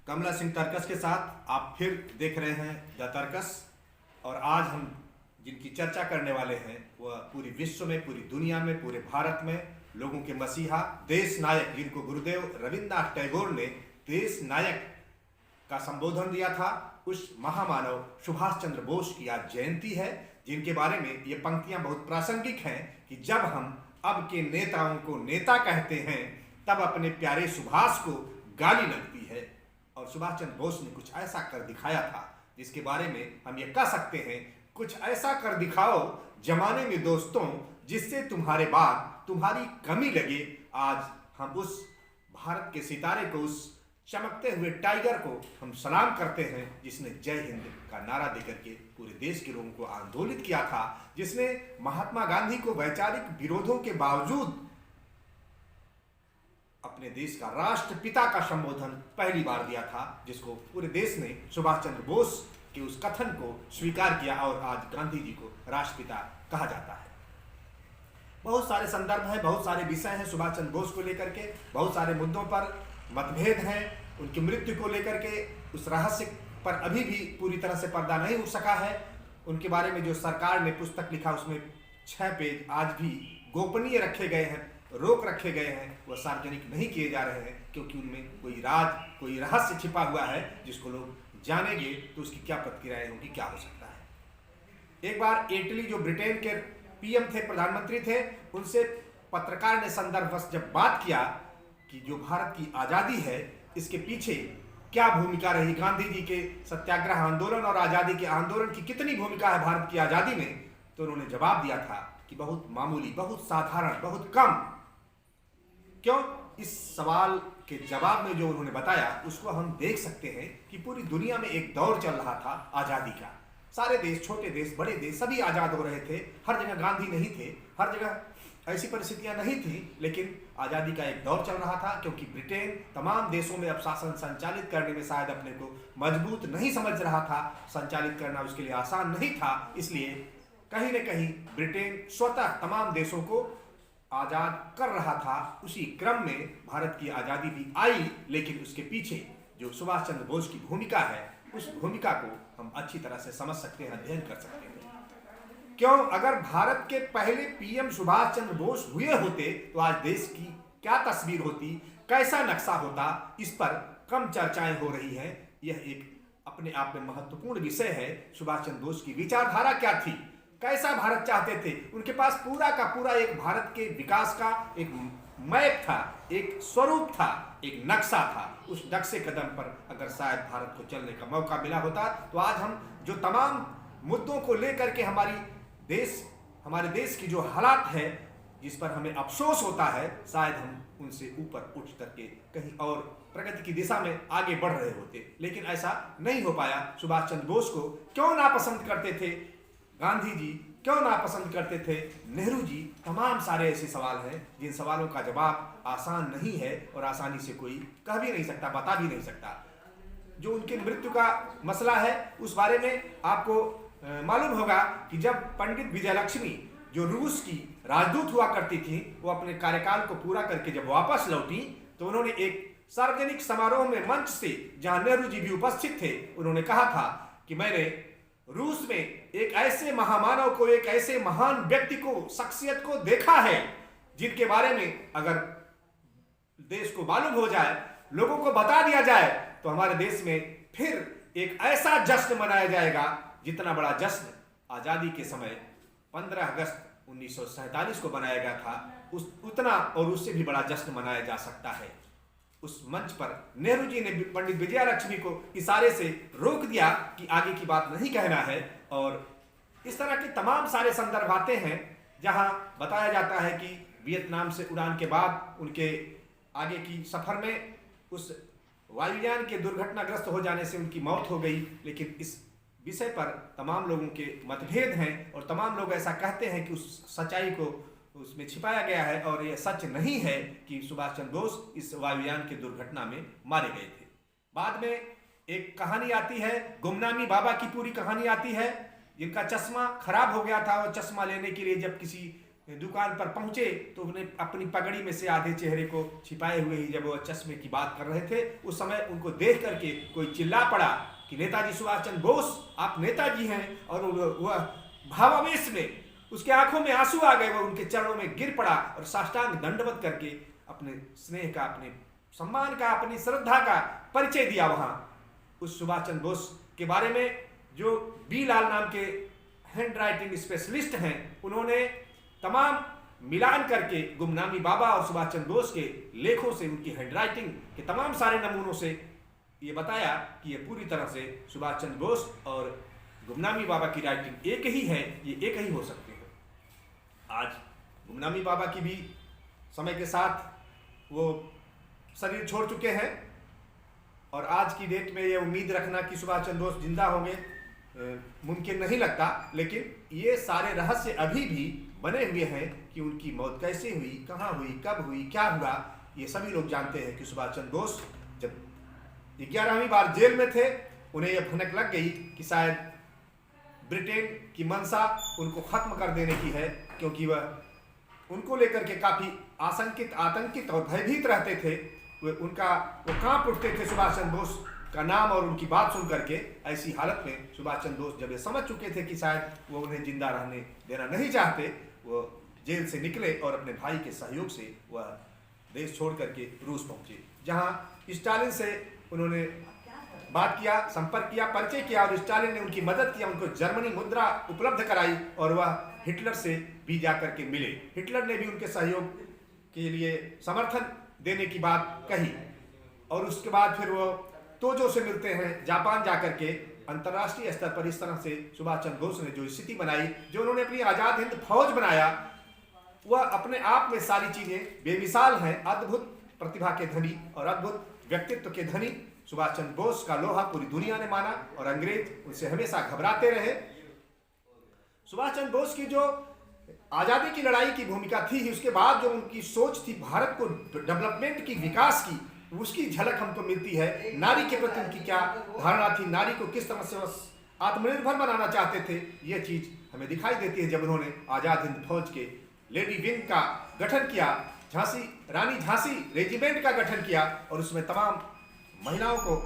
कमला सिंह तर्कस के साथ आप फिर देख रहे हैं द तर्कस। और आज हम जिनकी चर्चा करने वाले हैं वह पूरी विश्व में, पूरी दुनिया में, पूरे भारत में लोगों के मसीहा, देश नायक, जिनको गुरुदेव रविन्द्रनाथ टैगोर ने देश नायक का संबोधन दिया था, उस महामानव सुभाष चंद्र बोस की आज जयंती है, जिनके बारे में ये पंक्तियां बहुत प्रासंगिक हैं कि जब हम अब के नेताओं को नेता कहते हैं तब अपने प्यारे सुभाष को गाली लगती है। और सुभाष चंद्र बोस ने कुछ ऐसा कर दिखाया था जिसके बारे में हम ये कह सकते हैं, कुछ ऐसा कर दिखाओ जमाने में दोस्तों जिससे तुम्हारे बाद तुम्हारी कमी लगे। आज हम उस भारत के सितारे को, उस चमकते हुए टाइगर को हम सलाम करते हैं जिसने जय हिंद का नारा देकर के पूरे देश के लोगों को आंदोलित किया था, जिसने महात्मा गांधी को वैचारिक विरोधों के बावजूद अपने देश का राष्ट्रपिता का संबोधन पहली बार दिया था, जिसको पूरे देश ने सुभाष चंद्र बोस के उस कथन को स्वीकार किया और आज गांधी जी को राष्ट्रपिता कहा जाता है। बहुत सारे संदर्भ हैं, बहुत सारे विषय हैं सुभाष चंद्र बोस को लेकर के, बहुत सारे मुद्दों पर मतभेद हैं। उनकी मृत्यु को लेकर के उस रहस्य पर अभी भी पूरी तरह से पर्दा नहीं उठ सका है। उनके बारे में जो सरकार ने पुस्तक लिखा उसमें 6 पेज आज भी गोपनीय रखे गए हैं, रोक रखे गए हैं, वह सार्वजनिक नहीं किए जा रहे हैं क्योंकि उनमें कोई राज, कोई रहस्य छिपा हुआ है जिसको लोग जानेंगे तो उसकी क्या प्रतिक्रियाएं होगी, क्या हो सकता है। एक बार इटली, जो ब्रिटेन के पीएम थे, प्रधानमंत्री थे, उनसे पत्रकार ने संदर्भवश जब बात किया कि जो भारत की आज़ादी है इसके पीछे क्या भूमिका रही, गांधी जी के सत्याग्रह आंदोलन और आज़ादी के आंदोलन की कितनी भूमिका है भारत की आज़ादी में, तो उन्होंने जवाब दिया था कि बहुत मामूली, बहुत साधारण, बहुत कम। क्यों? इस सवाल के जवाब में जो उन्होंने बताया उसको हम देख सकते हैं कि पूरी दुनिया में एक दौर चल रहा था आज़ादी का। सारे देश, छोटे देश, बड़े देश, सभी आज़ाद हो रहे थे। हर जगह गांधी नहीं थे, हर जगह ऐसी परिस्थितियां नहीं थी, लेकिन आज़ादी का एक दौर चल रहा था क्योंकि ब्रिटेन तमाम देशों में अब शासन संचालित करने में शायद अपने को मजबूत नहीं समझ रहा था, संचालित करना उसके लिए आसान नहीं था। इसलिए कहीं न कहीं ब्रिटेन स्वतः तमाम देशों को आज़ाद कर रहा था। उसी क्रम में भारत की आज़ादी भी आई, लेकिन उसके पीछे जो सुभाष चंद्र बोस की भूमिका है, उस भूमिका को हम अच्छी तरह से समझ सकते हैं, अध्ययन कर सकते हैं। क्यों? अगर भारत के पहले पीएम सुभाष चंद्र बोस हुए होते तो आज देश की क्या तस्वीर होती, कैसा नक्शा होता, इस पर कम चर्चाएं हो रही हैं। यह एक अपने आप में महत्वपूर्ण विषय है। सुभाष चंद्र बोस की विचारधारा क्या थी, कैसा भारत चाहते थे, उनके पास पूरा का पूरा एक भारत के विकास का एक मैप था, एक स्वरूप था, एक नक्शा था। उस नक्शे कदम पर अगर शायद भारत को चलने का मौका मिला होता तो आज हम जो तमाम मुद्दों को लेकर के हमारे देश की जो हालात है, जिस पर हमें अफसोस होता है, शायद हम उनसे ऊपर उठ करके कहीं और प्रगति की दिशा में आगे बढ़ रहे होते, लेकिन ऐसा नहीं हो पाया। सुभाष चंद्र बोस को क्यों नापसंद करते थे गांधी जी, क्यों नापसंद करते थे नेहरू जी? तमाम सारे ऐसे सवाल हैं जिन सवालों का जवाब आसान नहीं है और आसानी से कोई कह भी नहीं सकता, बता भी नहीं सकता। जो उनकी मृत्यु का मसला है उस बारे में आपको मालूम होगा कि जब पंडित विजयलक्ष्मी, जो रूस की राजदूत हुआ करती थी, वो अपने कार्यकाल को पूरा करके जब वापस लौटी तो उन्होंने एक सार्वजनिक समारोह में मंच से, जहां नेहरू जी भी उपस्थित थे, उन्होंने कहा था कि मैंने रूस में एक ऐसे महामानव को, एक ऐसे महान व्यक्ति को, शख्सियत को देखा है जिनके बारे में अगर देश को मालूम हो जाए, लोगों को बता दिया जाए तो हमारे देश में फिर एक ऐसा जश्न मनाया जाएगा जितना बड़ा जश्न आज़ादी के समय 15 अगस्त 1947 को बनाया गया था, उतना और उससे भी बड़ा जश्न मनाया जा सकता है। उस मंच पर नेहरू जी ने पंडित विजयलक्ष्मी को इशारे से रोक दिया कि आगे की बात नहीं कहना है। और इस तरह के तमाम सारे संदर्भ आते हैं जहां बताया जाता है कि वियतनाम से उड़ान के बाद उनके आगे की सफर में उस वायुयान के दुर्घटनाग्रस्त हो जाने से उनकी मौत हो गई। लेकिन इस विषय पर तमाम लोगों के मतभेद हैं और तमाम लोग ऐसा कहते हैं कि उस सच्चाई को उसमें छिपाया गया है और यह सच नहीं है कि सुभाष चंद्र बोस इस वायुयान के दुर्घटना में मारे गए थे। बाद में एक कहानी आती है, गुमनामी बाबा की पूरी कहानी आती है, जिनका चश्मा खराब हो गया था और चश्मा लेने के लिए जब किसी दुकान पर पहुंचे तो उन्हें अपनी पगड़ी में से आधे चेहरे को छिपाए हुए ही जब वो चश्मे की बात कर रहे थे, उस समय उनको देख करके कोई चिल्ला पड़ा कि नेताजी सुभाष चंद्र बोस, आप नेताजी हैं। और वह भावावेश में उसके आंखों में आंसू आ गए, वह उनके चरणों में गिर पड़ा और साष्टांग दंडवत करके अपने स्नेह का, अपने सम्मान का, अपनी श्रद्धा का परिचय दिया। वहां उस सुभाष चंद्र बोस के बारे में जो बी लाल नाम के हैंड राइटिंग स्पेशलिस्ट हैं, उन्होंने तमाम मिलान करके गुमनामी बाबा और सुभाष चंद्र बोस के लेखों से, उनकी हैंडराइटिंग के तमाम सारे नमूनों से ये बताया कि ये पूरी तरह से सुभाष चंद्र बोस और गुमनामी बाबा की राइटिंग एक ही है, ये एक ही हो सकते हैं। आज गुमनामी बाबा की भी समय के साथ वो शरीर छोड़ चुके हैं और आज की डेट में ये उम्मीद रखना कि सुभाष चंद्र बोस जिंदा होंगे मुमकिन नहीं लगता। लेकिन ये सारे रहस्य अभी भी बने हुए हैं कि उनकी मौत कैसे हुई, कहाँ हुई, कब हुई, क्या हुआ, ये सभी लोग जानते हैं कि सुभाष चंद्र बोस जब 11वीं बार जेल में थे, उन्हें यह भनक लग गई कि शायद ब्रिटेन की मंशा उनको खत्म कर देने की है, क्योंकि वह उनको लेकर के काफ़ी आतंकित और भयभीत रहते थे। वो कांप उठते थे सुभाष चंद्र बोस का नाम और उनकी बात सुन करके। ऐसी हालत में सुभाष चंद्र बोस जब ये समझ चुके थे कि शायद वो उन्हें जिंदा रहने देना नहीं चाहते, वो जेल से निकले और अपने भाई के सहयोग से वह देश छोड़ करके रूस पहुंचे, जहां स्टालिन से उन्होंने बात किया, संपर्क किया, परिचय किया और स्टालिन ने उनकी मदद किया, उनको जर्मनी मुद्रा उपलब्ध कराई और वह हिटलर से भी जाकर के मिले। हिटलर ने भी उनके सहयोग के लिए समर्थन देने की बात कही और उसके बाद फिर वो तोजो से मिलते हैं जापान जाकर के। अंतर्राष्ट्रीय स्तर पर इस तरह से सुभाष चंद्र बोस ने जो स्थिति बनाई, जो उन्होंने अपनी आज़ाद हिंद फौज बनाया, वह अपने आप में सारी चीज़ें बेमिसाल हैं। अद्भुत प्रतिभा के धनी और अद्भुत व्यक्तित्व के धनी सुभाष चंद्र बोस का लोहा पूरी दुनिया ने माना और अंग्रेज उनसे हमेशा घबराते रहे। सुभाष चंद्र बोस की जो आज़ादी की लड़ाई की भूमिका थी, उसके बाद जो उनकी सोच थी भारत को डेवलपमेंट की, विकास की, उसकी झलक हमको मिलती है। नारी के प्रति उनकी क्या धारणा थी, नारी को किस तरह से आत्मनिर्भर बनाना चाहते थे, यह चीज़ हमें दिखाई देती है जब उन्होंने आज़ाद हिंद फौज के लेडी विंग का गठन किया, रानी झांसी रेजिमेंट का गठन किया और उसमें तमाम महिलाओं को,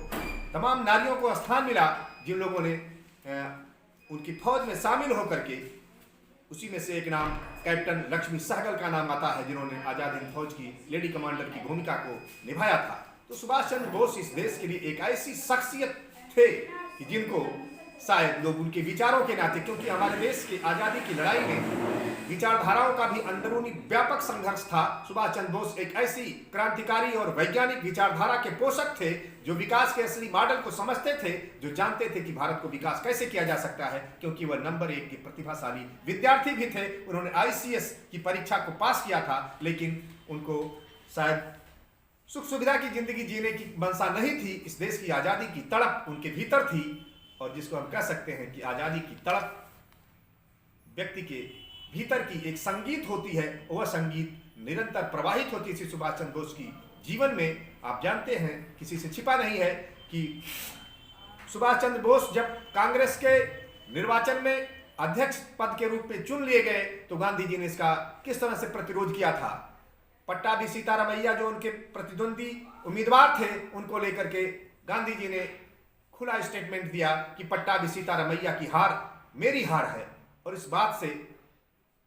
तमाम नारियों को स्थान मिला जिन लोगों ने उनकी फौज में शामिल होकर के, उसी में से एक नाम कैप्टन लक्ष्मी सहगल का नाम आता है, जिन्होंने आज़ाद हिंद फौज की लेडी कमांडर की भूमिका को निभाया था। तो सुभाष चंद्र बोस इस देश के लिए एक ऐसी शख्सियत थे कि जिनको शायद लोग उनके विचारों के नाते, क्योंकि हमारे देश की आज़ादी की लड़ाई में विचारधाराओं का भी अंदरूनी व्यापक संघर्ष था। सुभाष चंद्र बोस एक ऐसी क्रांतिकारी और वैज्ञानिक विचारधारा के पोषक थे जो विकास के असली मॉडल को समझते थे, जो जानते थे कि भारत को विकास कैसे किया जा सकता है, क्योंकि वह नंबर 1 के प्रतिभाशाली विद्यार्थी भी थे। उन्होंने ICS की परीक्षा को पास किया था, लेकिन उनको शायद सुख सुविधा की जिंदगी जीने की मंशा नहीं थी। इस देश की आज़ादी की तड़प उनके भीतर थी और जिसको हम कह सकते हैं कि आज़ादी की तड़प व्यक्ति के भीतर की एक संगीत होती है, वह संगीत निरंतर प्रवाहित होती है। सुभाष चंद्र बोस की जीवन में आप जानते हैं, किसी से छिपा नहीं है कि सुभाष चंद्र बोस जब कांग्रेस के निर्वाचन में अध्यक्ष पद के रूप में चुन लिए गए तो गांधी जी ने इसका किस तरह से प्रतिरोध किया था। पट्टाभी सीतारामैया जो उनके प्रतिद्वंदी उम्मीदवार थे, उनको लेकर के गांधी जी ने खुला स्टेटमेंट दिया कि पट्टाभी सीतारामैया की हार मेरी हार है, और इस बात से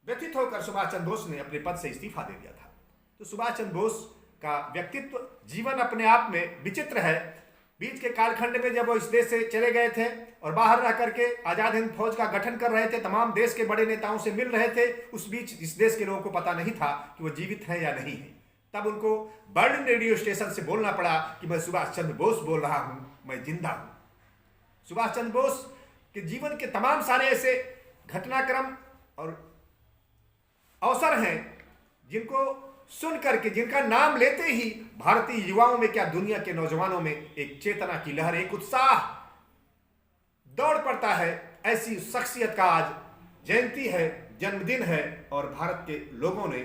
व्यथित होकर सुभाष चंद्र बोस ने अपने पद से इस्तीफा दे दिया था। तो सुभाष चंद्र बोस का व्यक्तित्व, जीवन अपने आप में विचित्र है। बीच के कालखंड में जब वो इस देश से चले गए थे और बाहर रह करके आज़ाद हिंद फौज का गठन कर रहे थे, तमाम देश के बड़े नेताओं से मिल रहे थे, उस बीच इस देश के लोगों को पता नहीं था कि वो जीवित हैं या नहीं है। तब उनको बर्लिन रेडियो स्टेशन से बोलना पड़ा कि मैं सुभाष चंद्र बोस बोल रहा हूँ, मैं जिंदा हूँ। सुभाष चंद्र बोस के जीवन के तमाम सारे ऐसे घटनाक्रम और अवसर हैं जिनको सुन करके, जिनका नाम लेते ही भारतीय युवाओं में, क्या दुनिया के नौजवानों में एक चेतना की लहर, एक उत्साह दौड़ पड़ता है। ऐसी शख्सियत का आज जयंती है, जन्मदिन है और भारत के लोगों ने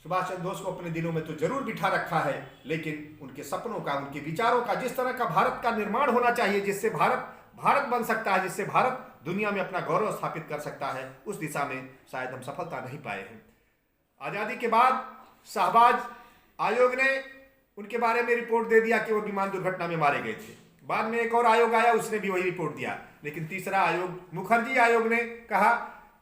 सुभाष चंद्र बोस को अपने दिलों में तो जरूर बिठा रखा है, लेकिन उनके सपनों का, उनके विचारों का, जिस तरह का भारत का निर्माण होना चाहिए, जिससे भारत बन सकता है, जिससे भारत दुनिया में अपना गौरव स्थापित कर सकता है, उस दिशा में शायद हम सफलता नहीं पाए हैं। आज़ादी के बाद शाहबाज आयोग ने उनके बारे में रिपोर्ट दे दिया कि वो विमान दुर्घटना में मारे गए थे। बाद में एक और आयोग आया, उसने भी वही रिपोर्ट दिया। लेकिन तीसरा आयोग, मुखर्जी आयोग, ने कहा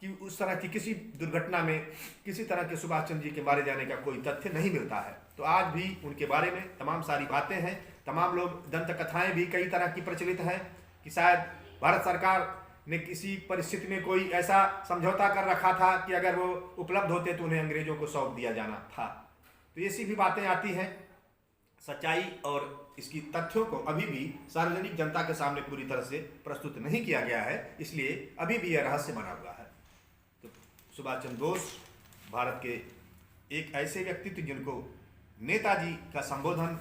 कि उस तरह की किसी दुर्घटना में किसी तरह के सुभाष चंद्र जी के मारे जाने का कोई तथ्य नहीं मिलता है। तो आज भी उनके बारे में तमाम सारी बातें हैं, तमाम लोग दंत कथाएं भी कई तरह की प्रचलित हैं कि शायद भारत सरकार ने किसी परिस्थिति में कोई ऐसा समझौता कर रखा था कि अगर वो उपलब्ध होते तो उन्हें अंग्रेजों को सौंप दिया जाना था। तो ऐसी भी बातें आती हैं। सच्चाई और इसकी तथ्यों को अभी भी सार्वजनिक जनता के सामने पूरी तरह से प्रस्तुत नहीं किया गया है, इसलिए अभी भी यह रहस्य बना हुआ है। तो सुभाष चंद्र बोस भारत के एक ऐसे व्यक्तित्व जिनको नेताजी का संबोधन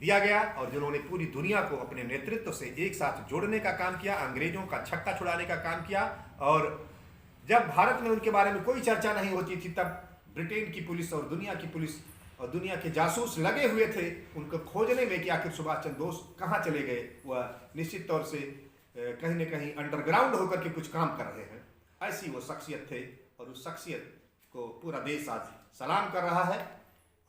दिया गया और जिन्होंने पूरी दुनिया को अपने नेतृत्व से एक साथ जोड़ने का काम किया, अंग्रेजों का छक्का छुड़ाने का काम किया। और जब भारत में उनके बारे में कोई चर्चा नहीं होती थी, तब ब्रिटेन की पुलिस और दुनिया की पुलिस और दुनिया के जासूस लगे हुए थे उनको खोजने में कि आखिर सुभाष चंद्र बोस कहाँ चले गए। वह निश्चित तौर से कहीं न कहीं अंडरग्राउंड होकर के कुछ काम कर रहे हैं, ऐसी वो शख्सियत थे। और उस शख्सियत को पूरा देश आज सलाम कर रहा है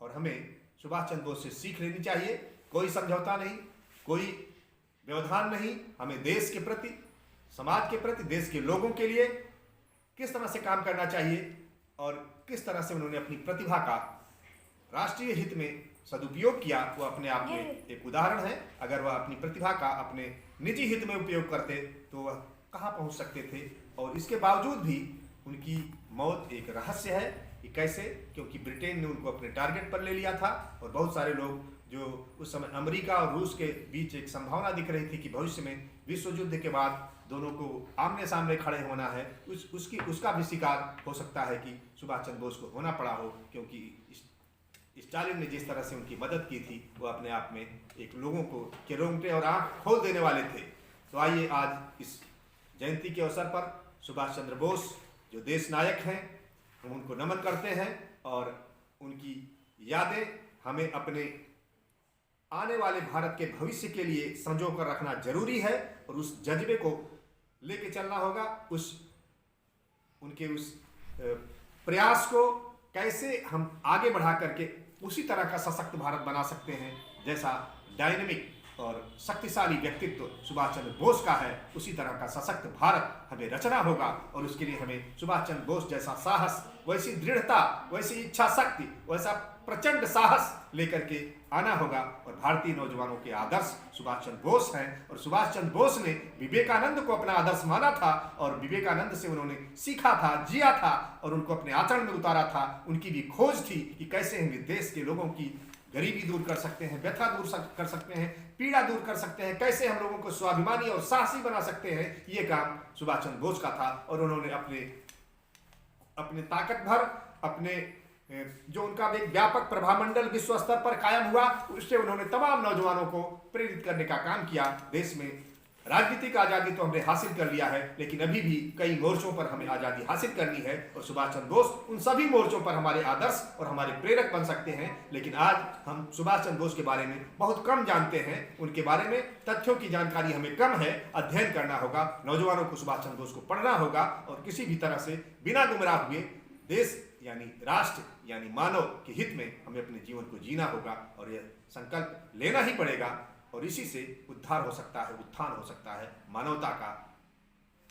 और हमें सुभाष चंद्र बोस से सीख लेनी चाहिए। कोई समझौता नहीं, कोई व्यवधान नहीं, हमें देश के प्रति, समाज के प्रति, देश के लोगों के लिए किस तरह से काम करना चाहिए और किस तरह से उन्होंने अपनी प्रतिभा का राष्ट्रीय हित में सदुपयोग किया, वो अपने आप में एक उदाहरण है। अगर वह अपनी प्रतिभा का अपने निजी हित में उपयोग करते तो वह कहाँ पहुँच सकते थे। और इसके बावजूद भी उनकी मौत एक रहस्य है कि कैसे, क्योंकि ब्रिटेन ने उनको अपने टारगेट पर ले लिया था और बहुत सारे लोग जो उस समय अमेरिका और रूस के बीच एक संभावना दिख रही थी कि भविष्य में विश्व युद्ध के बाद दोनों को आमने सामने खड़े होना है, उसका भी शिकार हो सकता है कि सुभाष चंद्र बोस को होना पड़ा हो, क्योंकि स्टालिन ने जिस तरह से उनकी मदद की थी वो अपने आप में एक लोगों को के रोंगटे और आंख खोल देने वाले थे। तो आइए आज इस जयंती के अवसर पर सुभाष चंद्र बोस जो देश नायक हैं, हम उनको नमन करते हैं और उनकी यादें हमें अपने आने वाले भारत के भविष्य के लिए संजो कर रखना जरूरी है और उस जज्बे को लेके चलना होगा। उनके उस प्रयास को कैसे हम आगे बढ़ा करके उसी तरह का सशक्त भारत बना सकते हैं जैसा डायनेमिक और शक्तिशाली व्यक्तित्व सुभाष चंद्र बोस का है, उसी तरह का सशक्त भारत हमें रचना होगा। और उसके लिए हमें सुभाष चंद्र बोस जैसा साहस, वैसी दृढ़ता, वैसी इच्छा शक्ति, वैसा प्रचंड साहस लेकर के आना होगा। और भारतीय नौजवानों के आदर्श सुभाष चंद्र बोस हैं और सुभाष चंद्र बोस ने विवेकानंद को अपना आदर्श माना था और विवेकानंद से उन्होंने सीखा था, जिया था और उनको अपने आचरण में उतारा था। उनकी भी खोज थी कि कैसे हम देश के लोगों की गरीबी दूर कर सकते हैं, व्यथा दूर कर सकते हैं, पीड़ा दूर कर सकते हैं, कैसे हम लोगों को स्वाभिमानी और साहसी बना सकते हैं। ये काम सुभाष चंद्र बोस का था और उन्होंने अपने ताकत भर, अपने जो उनका एक व्यापक प्रभामंडल विश्व स्तर पर कायम हुआ, उससे उन्होंने तमाम नौजवानों को प्रेरित करने का काम किया। देश में राजनीतिक आज़ादी तो हमने हासिल कर लिया है, लेकिन अभी भी कई मोर्चों पर हमें आज़ादी हासिल करनी है और सुभाष चंद्र बोस उन सभी मोर्चों पर हमारे आदर्श और हमारे प्रेरक बन सकते हैं। लेकिन आज हम सुभाष चंद्र बोस के बारे में बहुत कम जानते हैं, उनके बारे में तथ्यों की जानकारी हमें कम है। अध्ययन करना होगा, नौजवानों को सुभाष चंद्र बोस को पढ़ना होगा और किसी भी तरह से बिना गुमराह हुए देश यानी राष्ट्र यानी मानव के हित में हमें अपने जीवन को जीना होगा और यह संकल्प लेना ही पड़ेगा। और इसी से उद्धार हो सकता है, उत्थान हो सकता है मानवता का।